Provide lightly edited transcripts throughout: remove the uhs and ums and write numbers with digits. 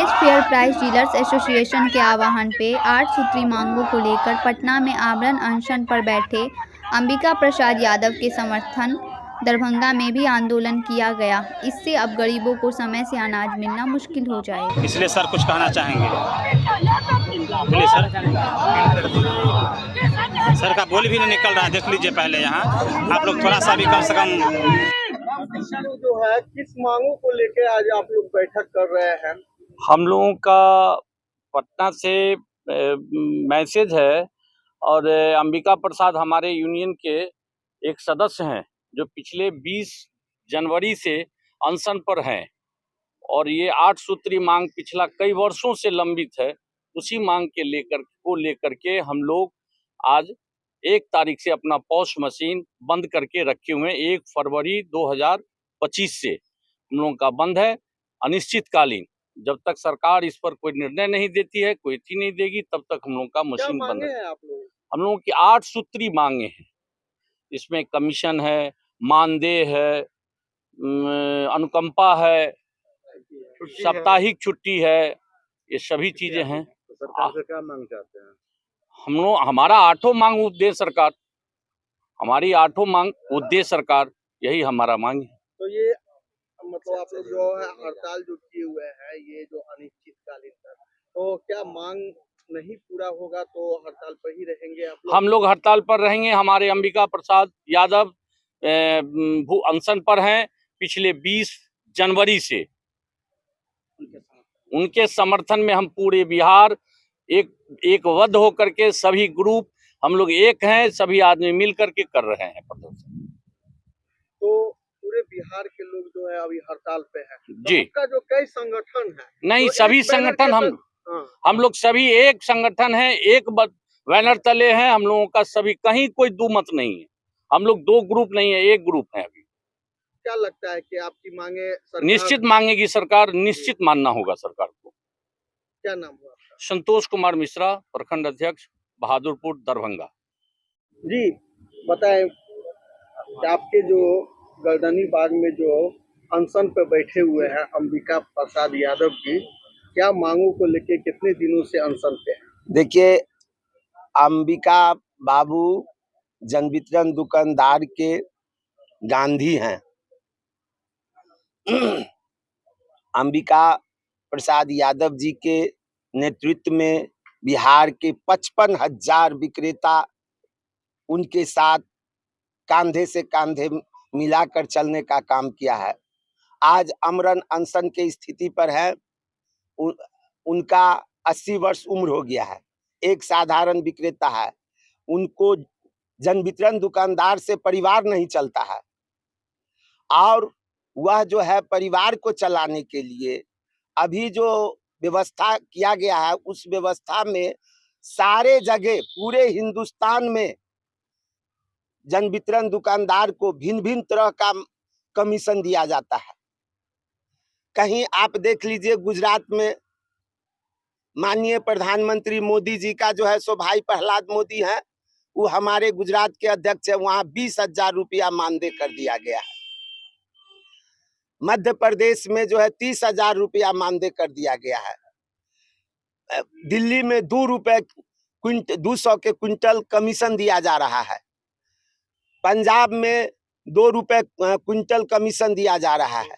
आज fair price dealers association के आह्वान पे 8 सूत्री मांगों को लेकर पटना में आमरण अनशन पर बैठे अंबिका प्रसाद यादव के समर्थन दरभंगा में भी आंदोलन किया गया। इससे अब गरीबों को समय से अनाज मिलना मुश्किल हो जाएगा। इसलिए सर कुछ कहना चाहेंगे? बोलिए सर का बोल भी नहीं निकल रहा है, देख लीजिए पहले यहाँ आप लोग थोड़ा सा भी कम से कम। जो है किस मांगों को लेके आज आप लोग बैठक कर रहे हैं? हम लोगों का पटना से मैसेज है और अंबिका प्रसाद हमारे यूनियन के एक सदस्य हैं जो पिछले 20 जनवरी से अनशन पर हैं और ये 8 सूत्री मांग पिछला कई वर्षों से लंबित है। उसी मांग के लेकर के हम लोग आज 1 तारीख से अपना पॉश मशीन बंद करके रखे हुए हैं। 1 फरवरी 2025 से हम लोगों का बंद है अनिश्चितकालीन। जब तक सरकार इस पर कोई निर्णय नहीं देती है, कोई थी नहीं देगी, तब तक हम लोगों का मशीन बंद है। हम लोगों की 8 सूत्री मांगे हैं। इसमें कमीशन है, मानदेय है, अनुकंपा है, साप्ताहिक छुट्टी है, ये सभी चीजें हैं। सरकार से क्या मांग चाहते हैं? हम लोग हमारा 8 मांग उद्देश्य सरकार, हमारी 8 मांग उद्देश्य सरकार, यही हमारा मांग है। तो ये मतलब आप लोग जो है हड़ताल जो किए हुए हैं, ये जो अनिश्चितकालीन है, तो क्या मांग नहीं पूरा होगा तो हड़ताल पर ही रहेंगे आप लोग? हम लोग हड़ताल पर रहेंगे। हमारे अंबिका प्रसाद यादव अनशन पर हैं पिछले 20 जनवरी से। उनके समर्थन में हम पूरे बिहार एकबद्ध होकर के सभी ग्रुप हम लोग एक हैं, सभी आदमी मिल करके कर रहे हैं प्रदर्शन। तो पूरे बिहार के लोग जो है अभी हड़ताल पे हैं। तो जी, आपका जो कई संगठन है, नहीं तो सभी संगठन हम लोग सभी एक संगठन है, एक बैनर तले हैं। हम लोगों का सभी कहीं कोई दो मत नहीं है। हम लोग 2 ग्रुप नहीं है, एक ग्रुप है। अभी क्या लगता है कि आपकी मांगे सरकार निश्चित मांगेगी सरकार, निश्चित मानना होगा सरकार को। क्या नाम हुआ आपका? संतोष कुमार मिश्रा, प्रखंड अध्यक्ष, बहादुरपुर, दरभंगा। जी बताएं, आपके जो गर्दनी बाग में जो अनशन पे बैठे हुए हैं अंबिका प्रसाद यादव जी, क्या मांगों को लेके कितने दिनों से अनशन पे हैं? देखिए, अंबिका बाबू जन वितरण दुकानदार के गांधी हैं। अंबिका प्रसाद यादव जी के नेतृत्व में बिहार के 55,000 विक्रेता उनके साथ कांधे से कांधे मिलाकर चलने का काम किया है। आज आमरण अनशन के स्थिति पर है। उनका 80 वर्ष उम्र हो गया है। एक साधारण विक्रेता है। उनको जन वितरण दुकानदार से परिवार नहीं चलता है और वह जो है परिवार को चलाने के लिए अभी जो व्यवस्था किया गया है, उस व्यवस्था में सारे जगह पूरे हिंदुस्तान में जन वितरण दुकानदार को भिन्न भिन्न तरह का कमीशन दिया जाता है। कहीं आप देख लीजिए, गुजरात में माननीय प्रधानमंत्री मोदी जी का जो है सो भाई प्रहलाद मोदी है, वो हमारे गुजरात के अध्यक्ष है। वहां 20,000 रुपया मानदेय कर दिया गया है। मध्य प्रदेश में जो है 30,000 रुपया मानदेय कर दिया गया है। दिल्ली में 200 के क्विंटल कमीशन दिया जा रहा है। पंजाब में 2 रुपए क्विंटल कमीशन दिया जा रहा है।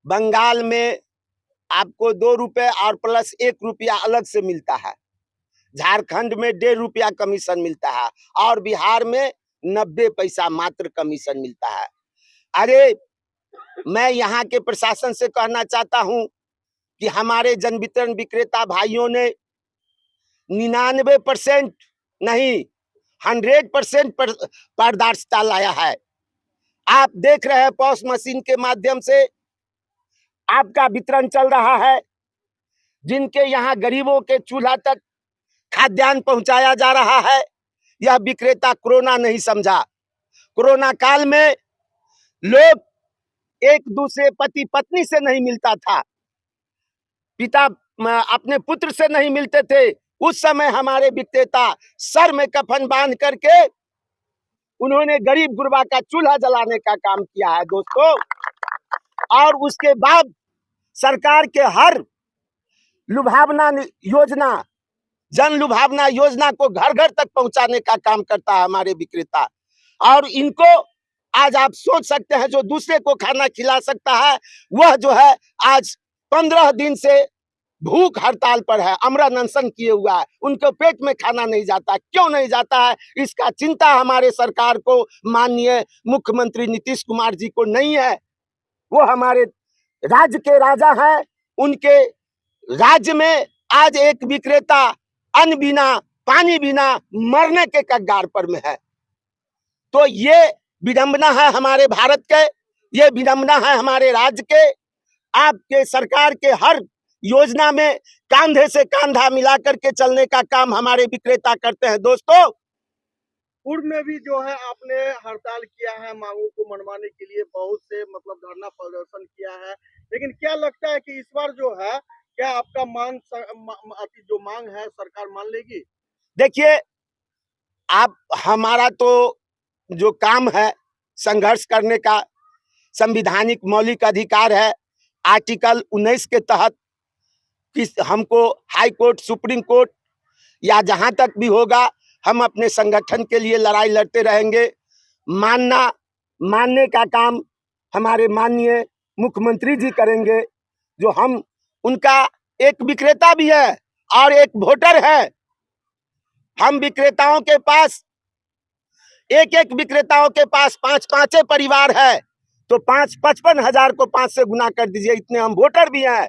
बंगाल में आपको 2 रुपए और प्लस 1 रुपया अलग से मिलता है। झारखंड में 1.5 रुपया कमीशन मिलता है और बिहार में 90 पैसा मात्र कमीशन मिलता है। अरे, मैं यहाँ के प्रशासन से कहना चाहता हूँ कि हमारे जन वितरण विक्रेता भाइयों ने 99% नहीं 100% पारदर्शिता लाया है। आप देख रहे हैं, पॉस मशीन के माध्यम से आपका वितरण चल रहा है। जिनके यहाँ गरीबों के चूल्हा तक खाद्यान्न पहुंचाया जा रहा है, यह विक्रेता कोरोना नहीं समझा। कोरोना काल में लोग एक दूसरे पति पत्नी से नहीं मिलता था, पिता अपने पुत्र से नहीं मिलते थे। उस समय हमारे विक्रेता सर में कफन बांध करके उन्होंने गरीब गुरबा का चूल्हा जलाने का काम किया है दोस्तों। और उसके बाद सरकार के हर लुभावना योजना, जन लुभावना योजना को घर घर तक पहुंचाने का काम करता है हमारे विक्रेता। और इनको आज आप सोच सकते हैं, जो दूसरे को खाना खिला सकता है वह जो है आज 15 दिन से भूख हड़ताल पर है, अमरण अनशन किए हुआ है। उनके पेट में खाना नहीं जाता। क्यों नहीं जाता है, इसका चिंता हमारे सरकार को, माननीय मुख्यमंत्री नीतीश कुमार जी को नहीं है। वो हमारे राज्य के राजा हैं। उनके राज्य में आज एक विक्रेता अन्न बिना, पानी बिना मरने के कगार पर में है। तो ये विडंबना है हमारे भारत के, ये विडंबना है हमारे राज्य के। आपके सरकार के हर योजना में कंधे से कंधा मिलाकर के चलने का काम हमारे विक्रेता करते हैं। दोस्तों, पूर्व में भी जो है आपने हड़ताल किया है, मांगों को मनवाने के लिए बहुत से मतलब धरना प्रदर्शन किया है, लेकिन क्या लगता है कि इस बार जो है क्या आपका जो मांग है सरकार मान लेगी? देखिए, आप हमारा तो जो काम है संघर्ष करने का संविधानिक मौलिक अधिकार है। आर्टिकल 19 के तहत कि हमको हाई कोर्ट, सुप्रीम कोर्ट या जहां तक भी होगा हम अपने संगठन के लिए लड़ाई लड़ते रहेंगे। मानने का काम हमारे माननीय मुख्यमंत्री जी करेंगे। जो हम उनका एक विक्रेता भी है और एक वोटर है। हम विक्रेताओं के पास एक विक्रेताओं के पास 5 परिवार है, तो 55,000 को 5 से गुना कर दीजिए, इतने हम वोटर भी हैं।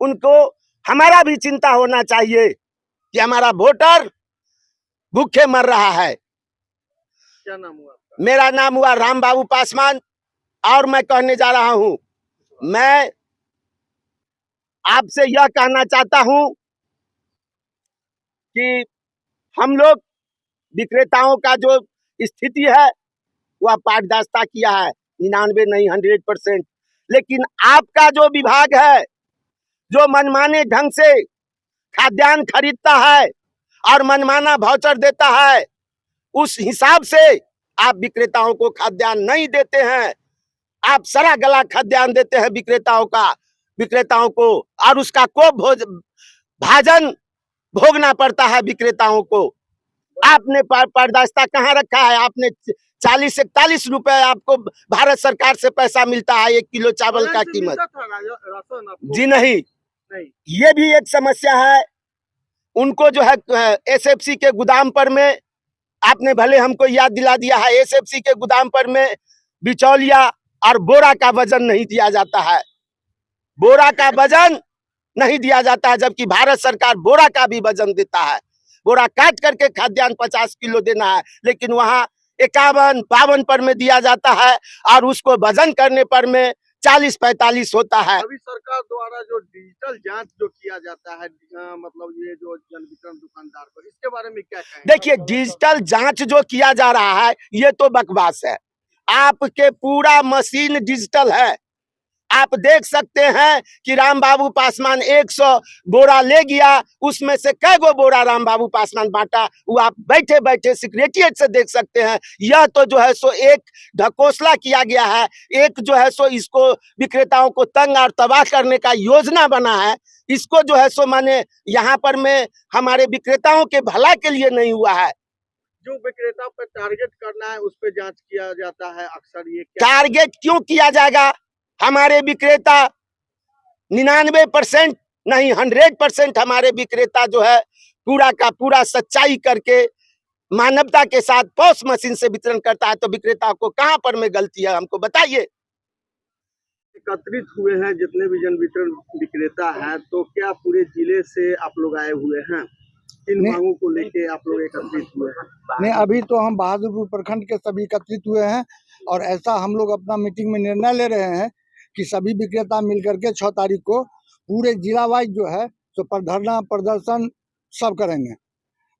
उनको हमारा भी चिंता होना चाहिए कि हमारा वोटर भूखे मर रहा है। क्या नाम हुआ आपका? मेरा नाम हुआ राम बाबू पासवान। और मैं कहने जा रहा हूं, मैं आपसे यह कहना चाहता हूं कि हम लोग विक्रेताओं का जो स्थिति है वह पारदर्शिता किया है 99 नहीं 100%। लेकिन आपका जो विभाग है, जो मनमाने ढंग से खाद्यान्न खरीदता है और मनमाना वाउचर देता है, उस हिसाब से आप विक्रेताओं को खाद्यान्न नहीं देते हैं। आप सड़ा गला खाद्यान्न देते हैं विक्रेताओं को, और उसका को भाजन भोगना पड़ता है विक्रेताओं को। आपने पारदर्शिता कहाँ रखा है? आपने 40 से 41 रुपए आपको भारत सरकार से पैसा मिलता है 1 किलो चावल का कीमत। जी नहीं, ये भी एक समस्या है। उनको जो है एसएफसी के गोदाम पर में, आपने भले हमको याद दिला दिया है, एसएफसी के गोदाम पर में बिचौलिया और बोरा का वजन नहीं दिया जाता है। बोरा का वजन नहीं दिया जाता है, जबकि भारत सरकार बोरा का भी वजन देता है। बोरा काट करके खाद्यान्न 50 किलो देना है, लेकिन वहाँ 51-52 पर में दिया जाता है और उसको वजन करने पर में 40-45 होता है। अभी सरकार द्वारा जो डिजिटल जांच जो किया जाता है, मतलब ये जो जन वितरण दुकानदार को, इसके बारे में क्या कहेंगे? देखिए, डिजिटल जांच जो किया जा रहा है ये तो बकवास है। आपके पूरा मशीन डिजिटल है। आप देख सकते हैं कि राम बाबू पासवान 100 बोरा ले गया, उसमें से कै गो बोरा राम बाबू पासवान बांटा, वो आप बैठे बैठे सेक्रेटरिएट से देख सकते हैं। यह तो जो है सो एक ढकोसला किया गया है, एक जो है सो इसको विक्रेताओं को तंग और तबाह करने का योजना बना है। इसको जो है सो माने यहाँ पर में हमारे विक्रेताओं के भला के लिए नहीं हुआ है। जो विक्रेता पर टारगेट करना है उस पर जांच किया जाता है अक्सर। ये टारगेट क्यों किया जाएगा? हमारे विक्रेता 99% नहीं 100% हमारे विक्रेता जो है पूरा का पूरा सच्चाई करके मानवता के साथ पॉस मशीन से वितरण करता है। तो विक्रेता को कहां पर में गलती है, हमको बताइए। एकत्रित हुए हैं जितने भी जन वितरण विक्रेता हैं, तो क्या पूरे जिले से आप लोग आए हुए हैं? किन मांगों को लेके आप लोग एकत्रित हुए हैं? नहीं, अभी तो हम बहादुरपुर प्रखंड के सभी एकत्रित हुए हैं और ऐसा हम लोग अपना मीटिंग में निर्णय ले रहे हैं कि सभी विक्रेता मिलकर के 6 तारीख को पूरे जिला वाइज जो है तो धरना प्रदर्शन सब करेंगे।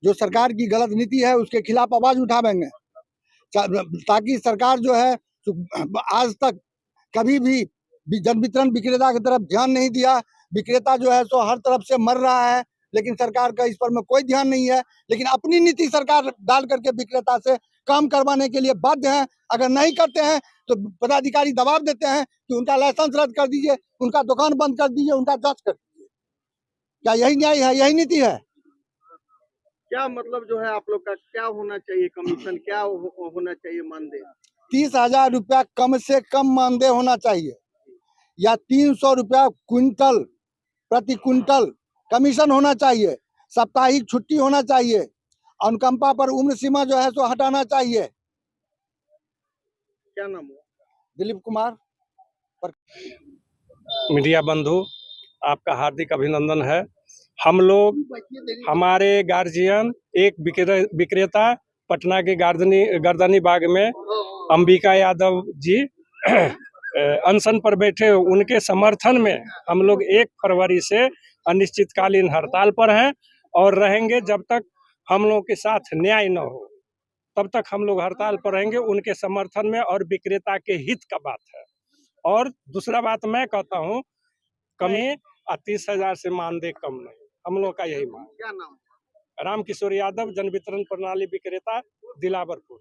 जो सरकार की गलत नीति है उसके खिलाफ आवाज उठावेंगे, ताकि सरकार जो है आज तक कभी भी जन वितरण विक्रेता की तरफ ध्यान नहीं दिया। विक्रेता जो है तो हर तरफ से मर रहा है, लेकिन सरकार का इस पर में कोई ध्यान नहीं है। लेकिन अपनी नीति सरकार डाल करके विक्रेता से काम करवाने के लिए बाध्य है। अगर नहीं करते हैं तो पदाधिकारी दबाव देते हैं कि उनका लाइसेंस रद्द कर दीजिए, उनका दुकान बंद कर दीजिए, उनका जांच कर दीजिए। क्या यही न्याय है, यही नीति है? क्या मतलब जो है आप लोग का क्या होना चाहिए, कमीशन क्या होना चाहिए मानदेय? 30,000 रुपया कम से कम मानदेय होना चाहिए, या 300 रुपया क्विंटल प्रति क्विंटल कमीशन होना चाहिए। साप्ताहिक छुट्टी होना चाहिए। अनुकंपा पर उम्र सीमा जो है सो हटाना चाहिए। क्या नाम हुआ? दिलीप कुमार। मीडिया बंधु, आपका हार्दिक अभिनंदन है। हम लोग, हमारे गार्जियन, एक विक्रेता पटना के गर्दनी बाग में अंबिका यादव जी अनशन पर बैठे, उनके समर्थन में हम लोग 1 फरवरी से अनिश्चितकालीन हड़ताल पर हैं और रहेंगे जब तक हम लोग के साथ न्याय न हो, तब तक हम लोग हड़ताल पर रहेंगे उनके समर्थन में, और विक्रेता के हित का बात है। और दूसरा बात मैं कहता हूँ, कमी 30,000 से मानदेय कम नहीं, हम लोग का यही मांग। क्या नाम? राम किशोर यादव, जन वितरण प्रणाली विक्रेता, दिलावरपुर।